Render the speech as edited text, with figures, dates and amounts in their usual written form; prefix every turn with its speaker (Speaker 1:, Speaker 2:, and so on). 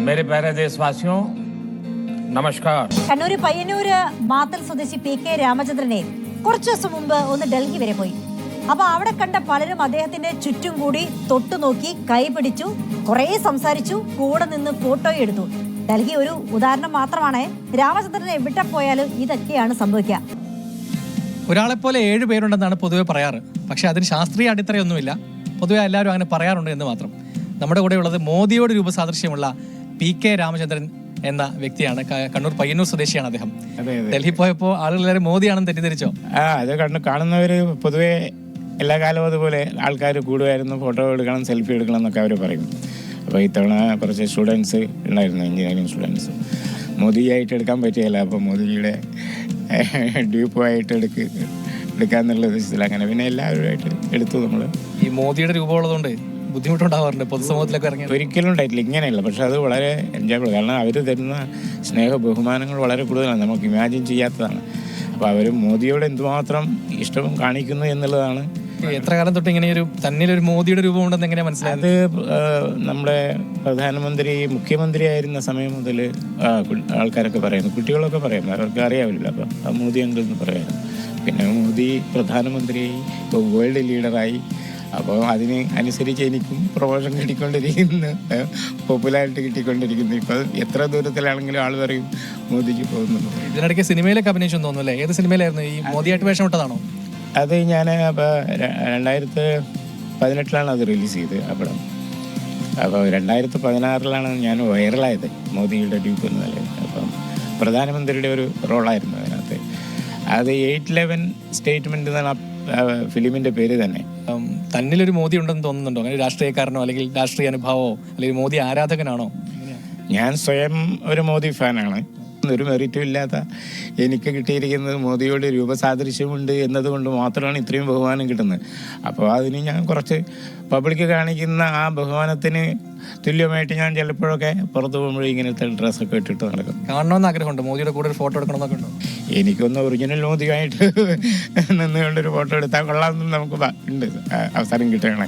Speaker 1: मेरे प्यारे देशवासियों നമസ്കാർ.
Speaker 2: കണ്ണൂര് പയ്യന്നൂര് മാത്തൽ സ്വദേശി PK രാമചന്ദ്രനെ കുറച്ചു ദിവസം മുമ്പ് ഒന്ന് ഡൽഹി വരെ പോയി. അപ്പൊ അവിടെ കണ്ട പലരും അദ്ദേഹത്തിന്റെ ചുറ്റും കൂടി തൊട്ടുനോക്കി കൈപിടിച്ചു, കുറെ സംസാരിച്ചു, കൂടെ നിന്ന് ഫോട്ടോ എടുത്തു. ഡൽഹി ഒരു ഉദാഹരണം മാത്രമാണ്. രാമചന്ദ്രനെ എവിടെ പോയാലും ഇതൊക്കെയാണ് സംഭവിക്കുക.
Speaker 3: ഒരാളെപ്പോലെ 7 പേരുണ്ടെന്നാണ് പൊതുവെ പറയാറ്. പക്ഷെ അതിന് ശാസ്ത്രീയ അടിത്തറയൊന്നുമില്ല. പൊതുവെ എല്ലാവരും അങ്ങനെ പറയാറുണ്ട് എന്ന് മാത്രം. നമ്മുടെ കൂടെ ഉള്ളത് മോദിയോട് രൂപസാദൃശ്യമുള്ള PK രാമചന്ദ്രൻ എന്ന വ്യക്തിയാണ്. കണ്ണൂർ പയ്യന്നൂർ സ്വദേശിയാണ് അദ്ദേഹം. ഡൽഹി പോയപ്പോൾ ആളുകളെല്ലാവരും മോദിയാണെന്ന് തെറ്റിദ്ധരിച്ചോ?
Speaker 4: അത് കാണുന്നവർ പൊതുവെ എല്ലാ കാലവും അതുപോലെ ആൾക്കാർ കൂടുമായിരുന്നു, ഫോട്ടോ എടുക്കണം, സെൽഫി എടുക്കണം എന്നൊക്കെ അവർ പറയും. അപ്പോൾ ഇത്തവണ കുറച്ച് സ്റ്റുഡൻസ് ഉണ്ടായിരുന്നു, എഞ്ചിനീയറിംഗ് സ്റ്റുഡൻസ്. മോദിയായിട്ട് എടുക്കാൻ പറ്റിയല്ല, അപ്പോൾ മോദിയുടെ ഡ്യൂപ്പായിട്ട് എടുക്കാന്നുള്ള ഉദ്ദേശത്തിൽ അങ്ങനെ പിന്നെ എല്ലാവരുമായിട്ട് എടുത്തു. നമ്മൾ
Speaker 3: ഈ മോദിയുടെ രൂപമുള്ളതുകൊണ്ട് ബുദ്ധിമുട്ടുണ്ടാവാറുണ്ട് പൊതുസമൂഹത്തിലൊക്കെ ഇറങ്ങി?
Speaker 4: ഒരിക്കലും ഉണ്ടായിട്ടില്ല, ഇങ്ങനെയല്ല. പക്ഷെ അത് വളരെ എൻജോയബിൾ, കാരണം അവർ തരുന്ന സ്നേഹ ബഹുമാനങ്ങൾ വളരെ കൂടുതലാണ്, നമുക്ക് ഇമാജിൻ ചെയ്യാത്തതാണ്. അപ്പോൾ അവർ മോദിയോട് എന്തുമാത്രം ഇഷ്ടം കാണിക്കുന്നു എന്നുള്ളതാണ്.
Speaker 3: എത്ര കാലം തൊട്ട് ഇങ്ങനെ ഒരു തന്നിലൊരു മോദിയുടെ രൂപമുണ്ടെന്ന് എങ്ങനെ മനസ്സിലായത്?
Speaker 4: നമ്മുടെ പ്രധാനമന്ത്രി മുഖ്യമന്ത്രി ആയിരുന്ന സമയം മുതൽ ആൾക്കാരൊക്കെ പറയുന്നു, കുട്ടികളൊക്കെ പറയുന്നു, അവർക്ക് അറിയാവില്ല. അപ്പം ആ മോദി അങ്കിൾ എന്ന് പറയായിരുന്നു. പിന്നെ മോദി പ്രധാനമന്ത്രിയായി, ഇപ്പോൾ വേൾഡ് ലീഡറായി. അപ്പോൾ അതിന് അനുസരിച്ച് എനിക്കും പ്രൊമോഷൻ കിട്ടിക്കൊണ്ടിരിക്കുന്നു, പോപ്പുലാരിറ്റി കിട്ടിക്കൊണ്ടിരിക്കുന്നു. ഇപ്പോൾ എത്ര ദൂരത്തിലാണെങ്കിലും ആൾ പറയും മോദിക്ക് പോകുന്നു.
Speaker 3: ഇതിനിടയ്ക്ക് സിനിമയിലൊക്കെ അഭിനയിച്ചു തോന്നുന്നു. ഈ മോദിയായിട്ട് വേഷം ഇട്ടതാണോ?
Speaker 4: അത് ഞാൻ അപ്പോൾ 2018 അത് റിലീസ് ചെയ്ത് പടം. അപ്പോൾ 2016 ഞാൻ വൈറലായത് മോദിയുടെ ഡ്യൂപ്പ് എന്ന നിലയിൽ. അപ്പം പ്രധാനമന്ത്രിയുടെ ഒരു റോളായിരുന്നു അതിനകത്ത്. അത് 8/11 സ്റ്റേറ്റ്മെൻറ്റ് എന്നാണ് ഫിലിമിൻ്റെ പേര് തന്നെ.
Speaker 3: തന്നിലൊരു മോദി ഉണ്ടെന്ന് തോന്നുന്നുണ്ടോ? അങ്ങനെ രാഷ്ട്രീയക്കാരനോ അല്ലെങ്കിൽ രാഷ്ട്രീയ അനുഭാവമോ അല്ലെങ്കിൽ മോദി ആരാധകനാണോ?
Speaker 4: ഞാൻ സ്വയം ഒരു മോദി ഫാനാണ്. ഒരു മെറിറ്റും ഇല്ലാത്ത എനിക്ക് കിട്ടിയിരിക്കുന്നത് മോദിയോട് രൂപസാദൃശ്യമുണ്ട് എന്നതുകൊണ്ട് മാത്രമാണ് ഇത്രയും ബഹുമാനം കിട്ടുന്നത്. അപ്പോൾ അതിന് ഞാൻ കുറച്ച് പബ്ലിക് കാണിക്കുന്ന ആ ബഹുമാനത്തിന് തുല്യമായിട്ട് ഞാൻ ചിലപ്പോഴൊക്കെ പുറത്ത് പോകുമ്പോഴും ഇങ്ങനത്തെ ഡ്രസ്സൊക്കെ ഇട്ടിട്ട് നടക്കും.
Speaker 3: കാണണമെന്ന് ആഗ്രഹമുണ്ട്, മോദിയുടെ കൂടെ ഒരു ഫോട്ടോ എടുക്കണമെന്നൊക്കെ ഉണ്ടോ?
Speaker 4: എനിക്കൊന്ന് ഒറിജിനൽ മോദിയായിട്ട് നിന്നുകൊണ്ടൊരു ഫോട്ടോ എടുത്താൽ കൊള്ളാമെന്ന് നമുക്ക് ഉണ്ട്, അവസരം കിട്ടുകയാണെങ്കിൽ.